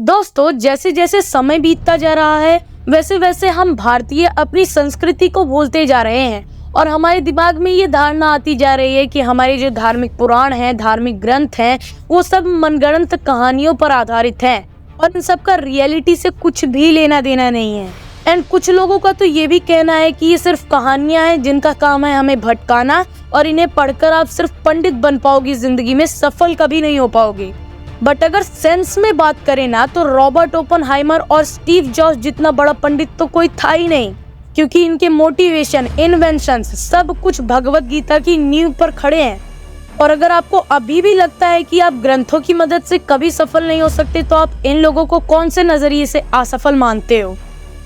दोस्तों, जैसे जैसे समय बीतता जा रहा है वैसे वैसे हम भारतीय अपनी संस्कृति को भूलते जा रहे हैं और हमारे दिमाग में ये धारणा आती जा रही है कि हमारे जो धार्मिक पुराण हैं, धार्मिक ग्रंथ हैं, वो सब मनगढ़ंत कहानियों पर आधारित हैं और इन सब का रियलिटी से कुछ भी लेना देना नहीं है। एंड कुछ लोगों का तो ये भी कहना है कि ये सिर्फ कहानियां हैं जिनका काम है हमें भटकाना और इन्हें पढ़कर आप सिर्फ पंडित बन पाओगे, जिंदगी में सफल कभी नहीं हो पाओगे। बट अगर सेंस में बात करें ना तो रॉबर्ट ओपनहाइमर और स्टीव जॉब्स जितना बड़ा पंडित तो कोई था ही नहीं, क्योंकि इनके मोटिवेशन, इन्वेंशंस सब कुछ भगवत गीता की नींव पर खड़े हैं। और अगर आपको अभी भी लगता है कि आप ग्रंथों की मदद से कभी सफल नहीं हो सकते तो आप इन लोगों को कौन से नजरिए से असफल मानते हो।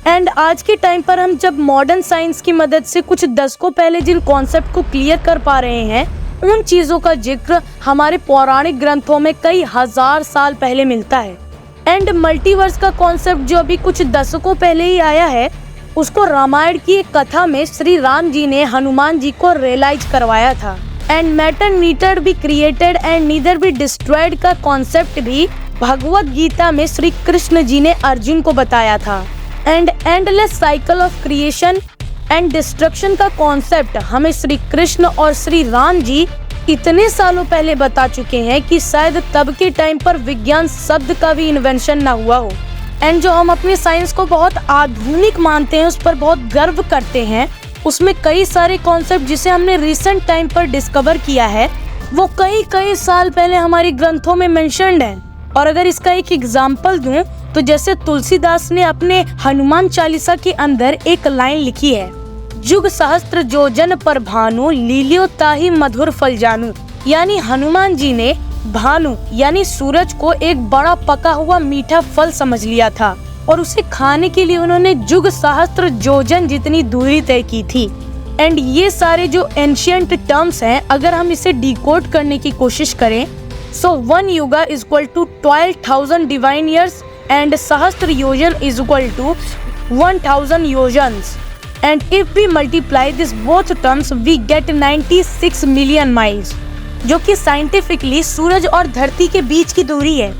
एंड आज के टाइम पर हम जब मॉडर्न साइंस की मदद से कुछ दशकों पहले जिन कॉन्सेप्ट को क्लियर कर पा रहे हैं, उन चीजों का जिक्र हमारे पौराणिक ग्रंथों में कई हजार साल पहले मिलता है। एंड मल्टीवर्स का कॉन्सेप्ट जो अभी कुछ दशकों पहले ही आया है, उसको रामायण की एक कथा में श्री राम जी ने हनुमान जी को रियलाइज करवाया था। And matter neither be created and neither be destroyed का कॉन्सेप्ट भी भगवत गीता में श्री कृष्ण जी ने अर्जुन को बताया था। And endless cycle of creation and destruction का कॉन्सेप्ट हमें श्री कृष्ण और श्री राम जी इतने सालों पहले बता चुके हैं कि शायद तब के टाइम पर विज्ञान शब्द का भी इन्वेंशन ना हुआ हो। एंड जो हम अपनी साइंस को बहुत आधुनिक मानते हैं, उस पर बहुत गर्व करते हैं, उसमें कई सारे कॉन्सेप्ट जिसे हमने रिसेंट टाइम पर डिस्कवर किया है वो कई साल पहले हमारी ग्रंथों में मेंशन्ड है। और अगर इसका एक एग्जाम्पल दूं तो जैसे तुलसीदास ने अपने हनुमान चालीसा के अंदर एक लाइन लिखी है, जुग सहस्त्र जोजन पर भानु लील्यो ताहि मधुर फल जानू। यानी हनुमान जी ने भानु यानी सूरज को एक बड़ा पका हुआ मीठा फल समझ लिया था और उसे खाने के लिए उन्होंने जुग सहस्त्र जोजन जितनी दूरी तय की थी। एंड ये सारे जो एंशिएंट टर्म्स हैं, अगर हम इसे डिकोड करने की कोशिश करें, so 1 yuga is equal to 12,000 divine years and sahasra yojana is equal to 1,000 yojanas. And if we multiply this both terms, we get 96 million miles, जो कि साइंटिफिकली सूरज और धरती के बीच की दूरी है।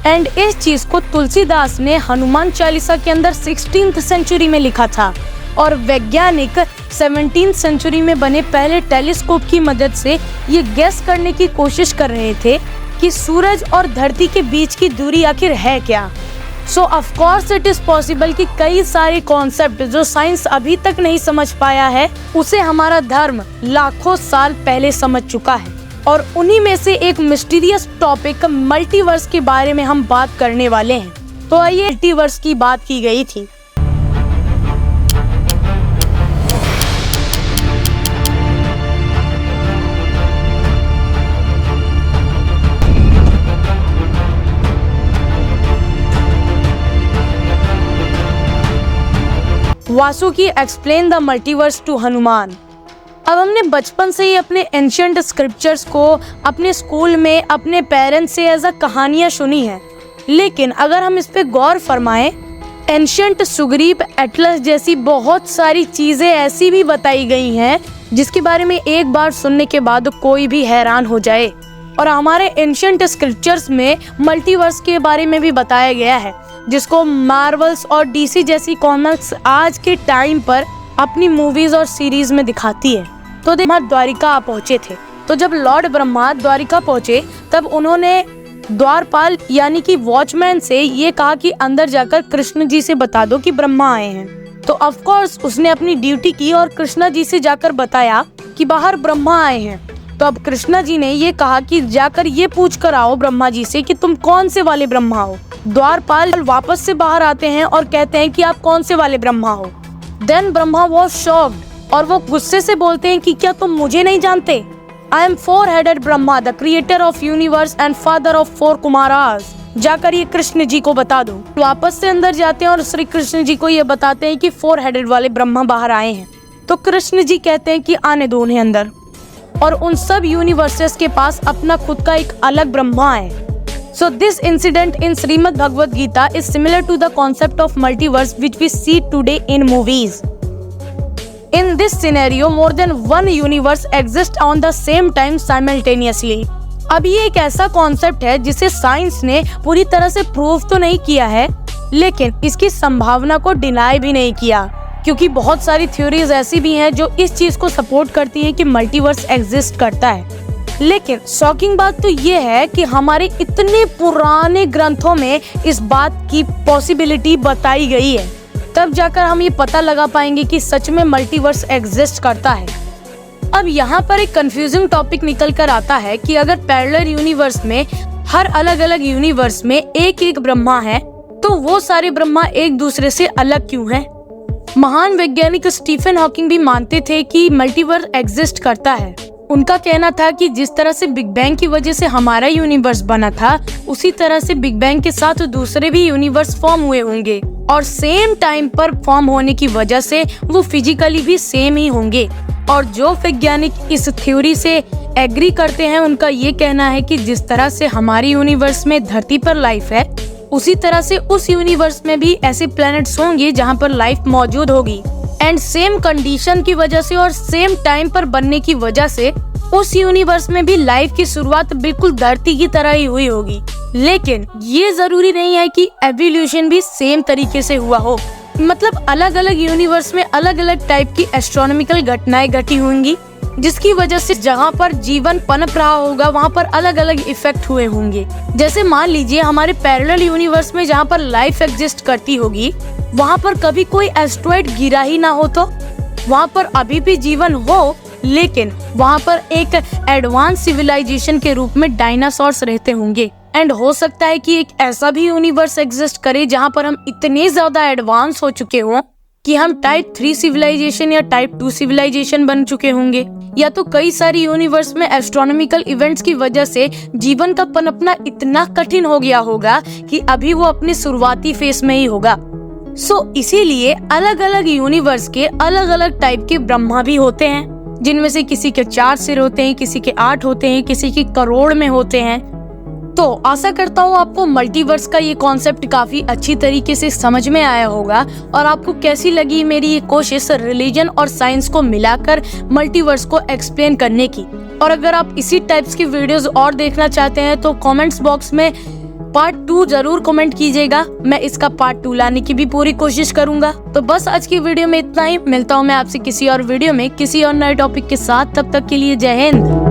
एंड इस चीज को तुलसीदास ने हनुमान चालीसा के अंदर 16th सेंचुरी में लिखा था और वैज्ञानिक 17th सेंचुरी में बने पहले टेलीस्कोप की मदद से ये गेस करने की कोशिश कर रहे थे कि सूरज और धरती के बीच की दूरी आखिर है क्या। सो of course it is possible कि कई सारे कॉन्सेप्ट जो साइंस अभी तक नहीं समझ पाया है, उसे हमारा धर्म लाखों साल पहले समझ चुका है। और उन्हीं में से एक मिस्टीरियस टॉपिक मल्टीवर्स के बारे में हम बात करने वाले हैं। तो आइए, मल्टीवर्स की बात की गई थी। Vasuki explain the multiverse to Hanuman. अब हमने बचपन से ही अपने एंशिएंट स्क्रिप्चर्स को अपने स्कूल में अपने पेरेंट्स से एज अ कहानियाँ सुनी है, लेकिन अगर हम इस पे गौर फरमाएं, एंशिएंट सुग्रीव एटलस जैसी बहुत सारी चीज़ें ऐसी भी बताई गई हैं जिसके बारे में एक बार सुनने के बाद कोई भी हैरान हो जाए। और हमारे एंशिएंट स्क्रिप्चर्स में मल्टीवर्स के बारे में भी बताया गया है, जिसको मार्वल्स और डीसी जैसी कॉमिक्स आज के टाइम पर अपनी मूवीज और सीरीज में दिखाती है। तो द्वारिका पहुंचे थे, तो जब लॉर्ड ब्रह्मा द्वारिका पहुंचे तब उन्होंने द्वारपाल यानी कि वॉचमैन से ये कहा कि अंदर जाकर कृष्ण जी से बता दो कि ब्रह्मा आए हैं। तो ऑफ कोर्स उसने अपनी ड्यूटी की और कृष्णा जी से जाकर बताया कि बाहर ब्रह्मा आए हैं। तो अब कृष्णा जी ने ये कहा कि जाकर ये पूछ कर आओ ब्रह्मा जी से कि तुम कौन से वाले ब्रह्मा हो। द्वारपाल वापस से बाहर आते हैं और कहते हैं कि आप कौन से वाले ब्रह्मा हो। देन ब्रह्मा वॉज शॉक्ड और वो गुस्से से बोलते हैं कि क्या तुम मुझे नहीं जानते? I am 4-headed Brahma, the creator of universe and father of 4 Kumaras. जाकर ये कृष्ण जी को बता दो। वापस से अंदर जाते हैं और श्री कृष्ण जी को ये बताते हैं कि 4-headed वाले ब्रह्मा बाहर आए हैं। तो कृष्ण जी कहते हैं कि आने दो उन्हें अंदर। और उन सब यूनिवर्सेस के पास अपना खुद का एक अलग ब्रह्मा है। So this incident in Srimad Bhagavad Gita is similar to the concept of multiverse which we see today in movies. In this scenario, more than one universe exists on the same time simultaneously. अब ये एक ऐसा concept है जिसे science ने पूरी तरह से प्रूव तो नहीं किया है, लेकिन इसकी संभावना को डिनाई भी नहीं किया, क्योंकि बहुत सारी थ्योरीज ऐसी भी हैं जो इस चीज को सपोर्ट करती हैं कि मल्टीवर्स एग्जिस्ट करता है। लेकिन शॉकिंग बात तो ये है कि हमारे इतने पुराने ग्रंथों में इस बात की पॉसिबिलिटी बताई गई है, तब जाकर हम ये पता लगा पाएंगे कि सच में मल्टीवर्स एग्जिस्ट करता है। अब यहाँ पर एक कंफ्यूजिंग टॉपिक निकल कर आता है कि अगर पैरेलल यूनिवर्स में हर अलग अलग यूनिवर्स में एक एक ब्रह्मा है, तो वो सारे ब्रह्मा एक दूसरे से अलग क्यों हैं? महान वैज्ञानिक स्टीफन हॉकिंग भी मानते थे कि मल्टीवर्स एग्जिस्ट करता है। उनका कहना था कि जिस तरह से बिग बैंग की वजह से हमारा यूनिवर्स बना था, उसी तरह से बिग बैंग के साथ दूसरे भी यूनिवर्स फॉर्म हुए होंगे और सेम टाइम पर फॉर्म होने की वजह से वो फिजिकली भी सेम ही होंगे। और जो वैज्ञानिक इस थ्योरी से एग्री करते हैं, उनका ये कहना है कि जिस तरह से हमारी यूनिवर्स में धरती पर लाइफ है, उसी तरह से उस यूनिवर्स में भी ऐसे प्लैनेट्स होंगे जहाँ पर लाइफ मौजूद होगी। एंड सेम कंडीशन की वजह से और सेम टाइम पर बनने की वजह से उस यूनिवर्स में भी लाइफ की शुरुआत बिल्कुल धरती की तरह ही हुई होगी। लेकिन ये जरूरी नहीं है कि एवोल्यूशन भी सेम तरीके से हुआ हो। मतलब अलग अलग यूनिवर्स में अलग अलग टाइप की एस्ट्रोनॉमिकल घटनाएं घटी होंगी, जिसकी वजह से जहाँ पर जीवन पनप रहा होगा वहाँ पर अलग अलग इफेक्ट हुए होंगे। जैसे मान लीजिए हमारे पैरेलल यूनिवर्स में जहाँ पर लाइफ एग्जिस्ट करती होगी, वहाँ पर कभी कोई एस्ट्रॉइड गिरा ही ना हो, तो वहाँ पर अभी भी जीवन हो, लेकिन वहाँ पर एक एडवांस सिविलाइजेशन के रूप में डायनासोर्स रहते होंगे। एंड हो सकता है कि एक ऐसा भी यूनिवर्स एग्जिस्ट करे जहाँ पर हम इतने ज्यादा एडवांस हो चुके हों कि हम टाइप 3 सिविलाइजेशन या टाइप 2 सिविलाइजेशन बन चुके होंगे। या तो कई सारी यूनिवर्स में एस्ट्रोनॉमिकल इवेंट्स की वजह से जीवन का पनपना इतना कठिन हो गया होगा कि अभी वो अपने शुरुआती फेस में ही होगा। इसीलिए अलग अलग यूनिवर्स के अलग अलग टाइप के ब्रह्मा भी होते हैं, जिनमें से किसी के 4 सिर होते हैं, किसी के 8 होते हैं, किसी के करोड़ में होते हैं। तो आशा करता हूँ आपको मल्टीवर्स का ये कॉन्सेप्ट काफी अच्छी तरीके से समझ में आया होगा और आपको कैसी लगी मेरी ये कोशिश रिलीजन और साइंस को मिलाकर मल्टीवर्स को एक्सप्लेन करने की। और अगर आप इसी टाइप्स की वीडियोस और देखना चाहते हैं तो कमेंट्स बॉक्स में पार्ट 2 जरूर कमेंट कीजिएगा। मैं इसका पार्ट 2 लाने की भी पूरी कोशिश करूंगा। तो बस आज की वीडियो में इतना ही। मिलता हूँ मैं आपसे किसी और वीडियो में किसी और नए टॉपिक के साथ। तब तक के लिए जय हिंद।